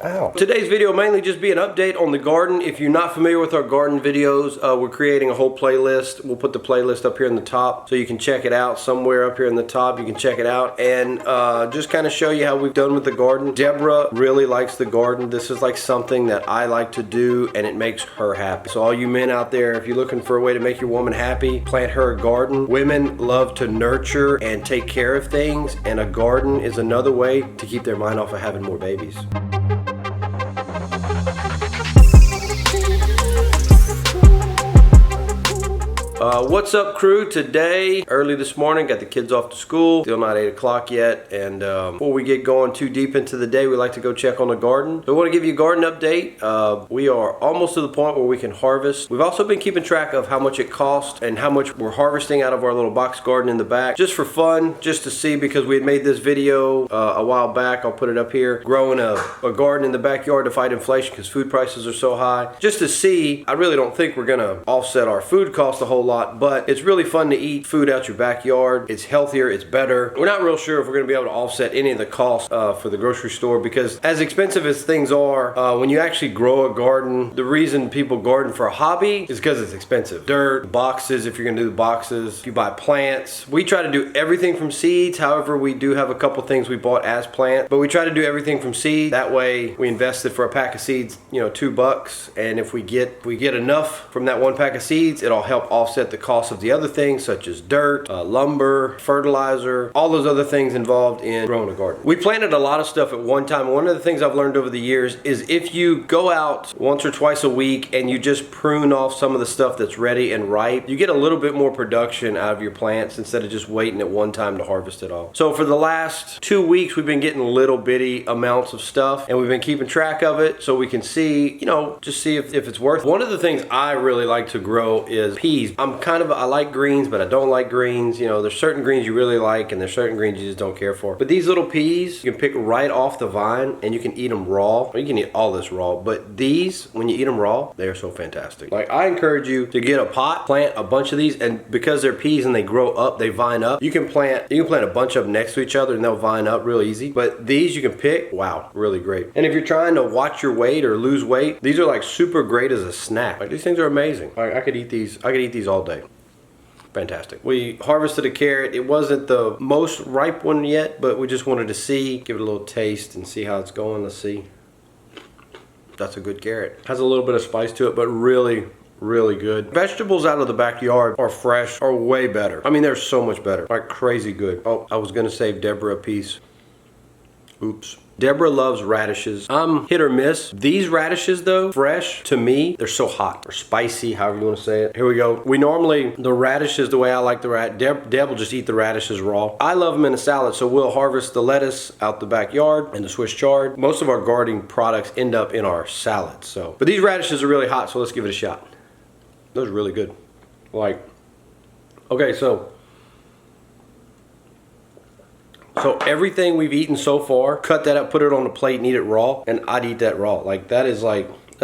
Ow. Today's video will mainly just be an update on the garden. If you're not familiar with our garden videos, we're creating a whole playlist. We'll put the playlist up here in the top so you can check it out. Somewhere up here in the top you can check it out and just kind of show you how we've done with the garden. Deborah really likes the garden. This is like something that I like to do and it makes her happy. So all you men out there, if you're looking for a way to make your woman happy, plant her a garden. Women love to nurture and take care of things, and a garden is another way to keep their mind off of having more babies. What's up, crew? Today, early this morning, got the kids off to school. Still not 8 o'clock yet, and before we get going too deep into the day, we like to go check on the garden. So I want to give you a garden update. We are almost to the point where we can harvest. We've also been keeping track of how much it costs and how much we're harvesting out of our little box garden in the back, just for fun, just to see, because we had made this video a while back. I'll put it up here. Growing a garden in the backyard to fight inflation because food prices are so high. Just to see. I really don't think we're gonna offset our food costs a whole lot, but it's really fun to eat food out your backyard. It's healthier, it's better. We're not real sure if we're gonna be able to offset any of the costs for the grocery store, because as expensive as things are, when you actually grow a garden, the reason people garden for a hobby is because it's expensive. Dirt, boxes, if you're gonna do the boxes, if you buy plants. We try to do everything from seeds. However, we do have a couple things we bought as plants, but we try to do everything from seed. That way we invested for a pack of seeds, you know, $2, and if we get enough from that one pack of seeds, it'll help offset the cost of the other things such as dirt, lumber, fertilizer, all those other things involved in growing a garden. We planted a lot of stuff at one time. One of the things I've learned over the years is if you go out once or twice a week and you just prune off some of the stuff that's ready and ripe, you get a little bit more production out of your plants instead of just waiting at one time to harvest it all. So for the last 2 weeks, we've been getting little bitty amounts of stuff, and we've been keeping track of it so we can see, you know, just see if it's worth it. One of the things I really like to grow is peas. I like greens, but I don't like greens. You know, there's certain greens you really like and there's certain greens you just don't care for. But these little peas, you can pick right off the vine and you can eat them raw. Or you can eat all this raw, but these, when you eat them raw, they are so fantastic. Like, I encourage you to get a pot, plant a bunch of these, and because they're peas and they grow up, they vine up, you can plant a bunch of them next to each other and they'll vine up real easy. But these you can pick, wow, really great. And if you're trying to watch your weight or lose weight, these are like super great as a snack. Like, these things are amazing. I could eat these all day. Fantastic. We harvested a carrot. It wasn't the most ripe one yet, but we just wanted to see, give it a little taste and see how it's going. Let's see. That's a good carrot. Has a little bit of spice to it, but really good. Vegetables out of the backyard are fresh, are way better. I mean, they're so much better. Like, crazy good. Oh, I was gonna save Deborah a piece. Oops. Deborah loves radishes. I'm hit or miss. These radishes though, fresh, to me, they're so hot or spicy, however you want to say it. Here we go. We normally, the radishes, the way I like the Deb will just eat the radishes raw. I love them in a salad, so we'll harvest the lettuce out the backyard and the Swiss chard. Most of our gardening products end up in our salads, so. But these radishes are really hot, so let's give it a shot. Those are really good. Like, okay, so everything we've eaten so far, cut that up, put it on a plate and eat it raw, and I'd eat that raw. Like, that's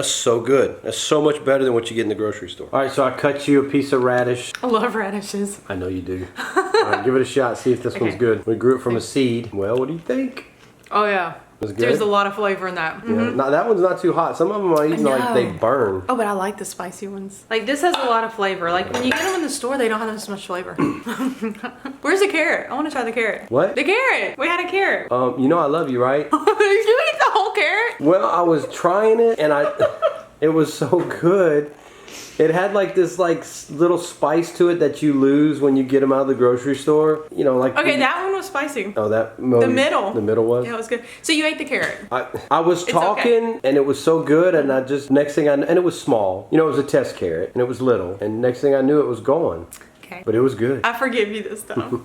so good. That's so much better than what you get in the grocery store. All right, so I cut you a piece of radish. I love radishes. I know you do. All right, give it a shot, see if this one's good. We grew it from a seed. Well, what do you think? Oh yeah. There's a lot of flavor in that. Yeah. Now, that one's not too hot. Some of them are even like they burn. Oh, but I like the spicy ones. Like, this has a lot of flavor. Like, when you get them in the store, they don't have as much flavor. Where's the carrot? I want to try the carrot. What? The carrot. We had a carrot. You know I love you, right? Did you eat the whole carrot? Well, I was trying it and it was so good. It had like this little spice to it that you lose when you get them out of the grocery store. You know, like. Okay, that one was spicy. Oh, the middle. The middle was. Yeah, it was good. So you ate the carrot. I was talking and it was so good, and next thing I knew, and it was small. You know, it was a test carrot and it was little, and next thing I knew, it was gone. Okay. But it was good. I forgive you this time.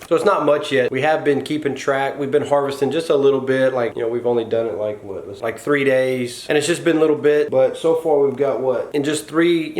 So it's not much yet. We have been keeping track. We've been harvesting just a little bit. Like, you know, we've only done it like, what? It was like 3 days. And it's just been a little bit. But so far we've got what? In just three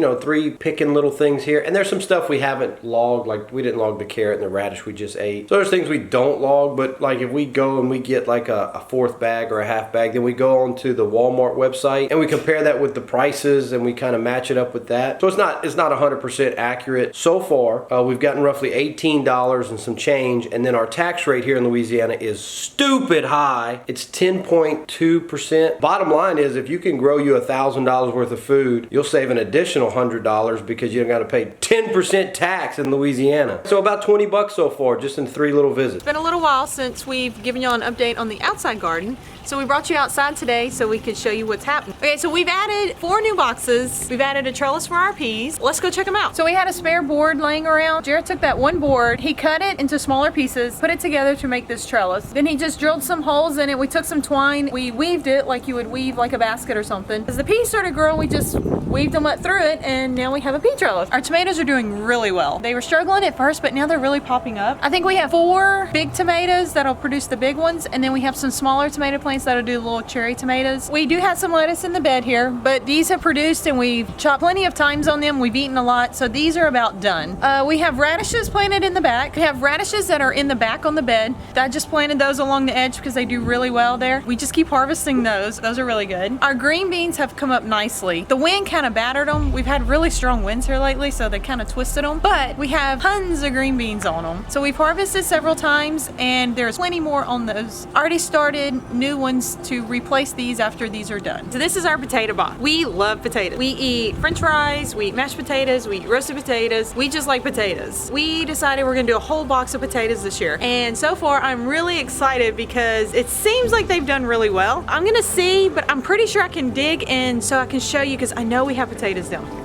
picking little things here. And there's some stuff we haven't logged. Like, we didn't log the carrot and the radish we just ate. So there's things we don't log. But like, if we go and we get like a fourth bag or a half bag, then we go onto the Walmart website and we compare that with the prices and we kind of match it up with that. So it's not 100% accurate. So far, far. We've gotten roughly $18 and some change, and then our tax rate here in Louisiana is stupid high. It's 10.2%. Bottom line is, if you can grow you $1,000 worth of food, you'll save an additional $100 because you don't got to pay 10% tax in Louisiana. So about 20 bucks so far, just in 3 little visits. It's been a little while since we've given you an update on the outside garden. So we brought you outside today so we could show you what's happening. Okay, so we've added 4 new boxes. We've added a trellis for our peas. Let's go check them out. So we had a spare board laying around. Jared took that one board, he cut it into smaller pieces, put it together to make this trellis. Then he just drilled some holes in it. We took some twine, we weaved it like you would weave like a basket or something. As the peas started growing, we just weaved them up through it, and now we have a pea trellis. Our tomatoes are doing really well. They were struggling at first, but now they're really popping up. I think we have 4 big tomatoes that'll produce the big ones, and then we have some smaller tomato plants that'll do little cherry tomatoes. We do have some lettuce in the bed here, but these have produced and we've chopped plenty of times on them. We've eaten a lot, so these are about done. We have radishes planted in the back. We have radishes that are in the back on the bed. I just planted those along the edge because they do really well there. We just keep harvesting those. Those are really good. Our green beans have come up nicely. The wind kind of battered them. We've had really strong winds here lately, so they kind of twisted them, but we have tons of green beans on them. So we've harvested several times, and there's plenty more on those. Already started new ones to replace these after these are done. So this is our potato box. We love potatoes. We eat french fries, we eat mashed potatoes, we eat roasted potatoes. We just like potatoes. We decided we're gonna do a whole box of potatoes this year. And so far I'm really excited because it seems like they've done really well. I'm gonna see, but I'm pretty sure I can dig in so I can show you because I know we have potatoes down.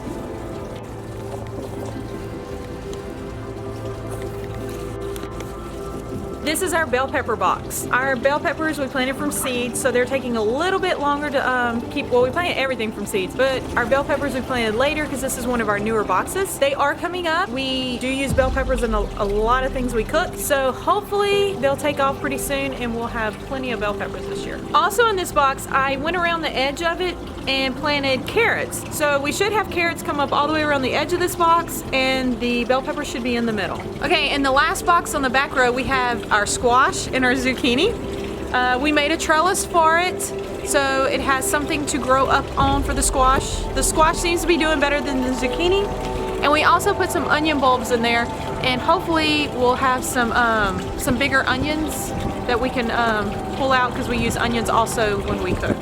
This is our bell pepper box. Our bell peppers we planted from seeds, so they're taking a little bit longer to keep. Well, we planted everything from seeds, but our bell peppers we planted later because this is one of our newer boxes. They are coming up. We do use bell peppers in a lot of things we cook, so hopefully they'll take off pretty soon and we'll have plenty of bell peppers this year. Also in this box, I went around the edge of it and planted carrots. So we should have carrots come up all the way around the edge of this box, and the bell pepper should be in the middle. Okay, in the last box on the back row, we have our squash and our zucchini. We made a trellis for it, so it has something to grow up on for the squash. The squash seems to be doing better than the zucchini. And we also put some onion bulbs in there, and hopefully we'll have some bigger onions that we can pull out because we use onions also when we cook.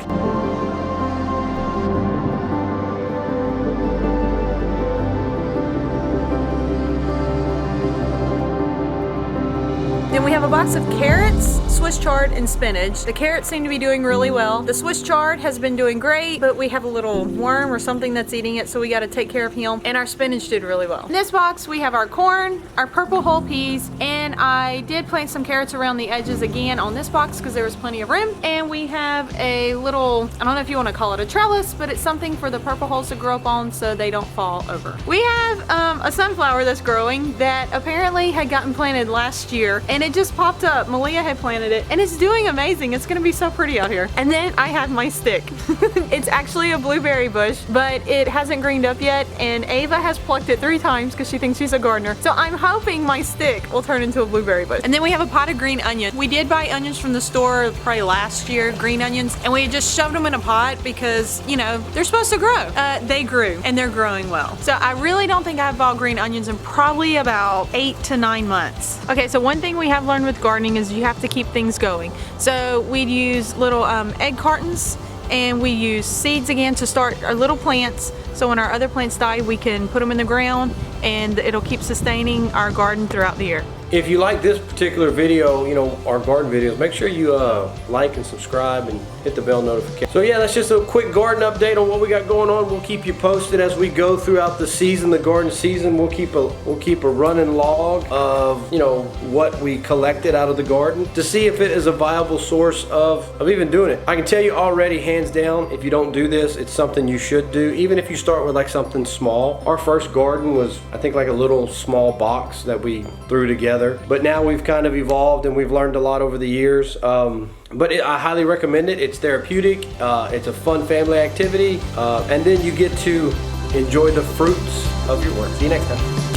Then we have a box of carrots, Swiss chard, and spinach. The carrots seem to be doing really well. The Swiss chard has been doing great, but we have a little worm or something that's eating it, so we got to take care of him. And our spinach did really well. In this box, we have our corn, our purple whole peas, and I did plant some carrots around the edges again on this box because there was plenty of room. And we have a little, I don't know if you want to call it a trellis, but it's something for the purple holes to grow up on so they don't fall over. We have a sunflower that's growing that apparently had gotten planted last year, and it just popped up. Malia had planted it, and it's doing amazing. It's gonna be so pretty out here. And then I have my stick. It's actually a blueberry bush, but it hasn't greened up yet, and Ava has plucked it 3 times because she thinks she's a gardener. So I'm hoping my stick will turn into a blueberry bush. And then we have a pot of green onion. We did buy onions from the store probably last year, green onions, and we just shoved them in a pot because, you know, they're supposed to grow. They grew, and they're growing well. So I really don't think I've bought green onions in probably about 8 to 9 months. Okay, so one thing we have learned with gardening is you have to keep things going. So we'd use little egg cartons, and we use seeds again to start our little plants. So when our other plants die, we can put them in the ground and it'll keep sustaining our garden throughout the year. If you like this particular video, you know, our garden videos, make sure you like and subscribe and hit the bell notification. So yeah, that's just a quick garden update on what we got going on. We'll keep you posted as we go throughout the season, the garden season. We'll keep a running log of, you know, what we collected out of the garden to see if it is a viable source of even doing it. I can tell you already, hands down, if you don't do this, it's something you should do, even if you start with like something small. Our first garden was, I think, like a little small box that we threw together. But now we've kind of evolved and we've learned a lot over the years. But I highly recommend it. It's therapeutic. It's a fun family activity. And then you get to enjoy the fruits of your work. See you next time.